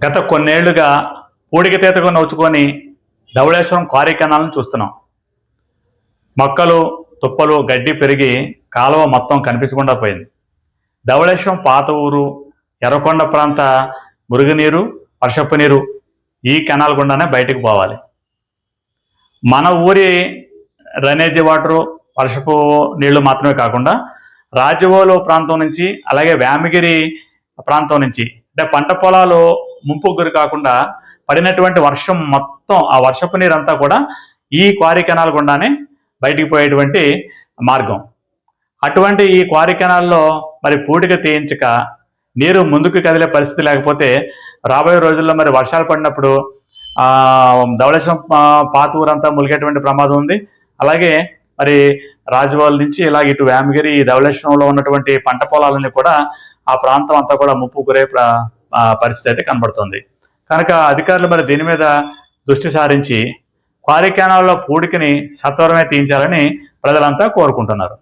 గత కొన్నేళ్లుగా పూడికతీతగా నోచుకొని ధవళేశ్వరం క్వారీ కెనాల్ని చూస్తున్నాం. మొక్కలు, తుప్పలు, గడ్డి పెరిగి కాలువ మొత్తం కనిపించకుండా పోయింది. ధవళేశ్వరం పాత ఊరు, ఎర్రకొండ ప్రాంత మురుగునీరు, వర్షపు నీరు ఈ కెనాల్ గుండానే బయటకు పోవాలి. మన ఊరి డ్రైనేజీ వాటరు, వర్షపు నీళ్లు మాత్రమే కాకుండా రాజవోలు ప్రాంతం నుంచి, అలాగే వేమగిరి ప్రాంతం నుంచి, అంటే పంట పొలాలు ముంపు గురి కాకుండా పడినటువంటి వర్షం మొత్తం, ఆ వర్షపు నీరంతా కూడా ఈ క్వారీ కెనాల్ గుండానే బయటికి పోయేటువంటి మార్గం. అటువంటి ఈ క్వారీ కెనాల్లో మరి పూడిక తీయించక నీరు ముందుకు కదిలే పరిస్థితి లేకపోతే రాబోయే రోజుల్లో మరి వర్షాలు పడినప్పుడు ధవళేశ్వరం పాత ఊరంతా ములిగేటువంటి ప్రమాదం ఉంది. అలాగే మరి రాజవాళ్ళ నుంచి ఇలాగ ఇటు వేమగిరి, ధవళేశ్వరంలో ఉన్నటువంటి పంట పొలాలని కూడా ఆ ప్రాంతం అంతా కూడా ముప్పు గురే పరిస్థితి అయితే కనబడుతుంది. కనుక అధికారులు మరి దీని మీద దృష్టి సారించి క్వారీ కెనాల్లో పూడికని సత్వరమే తీయించాలని ప్రజలంతా కోరుకుంటున్నారు.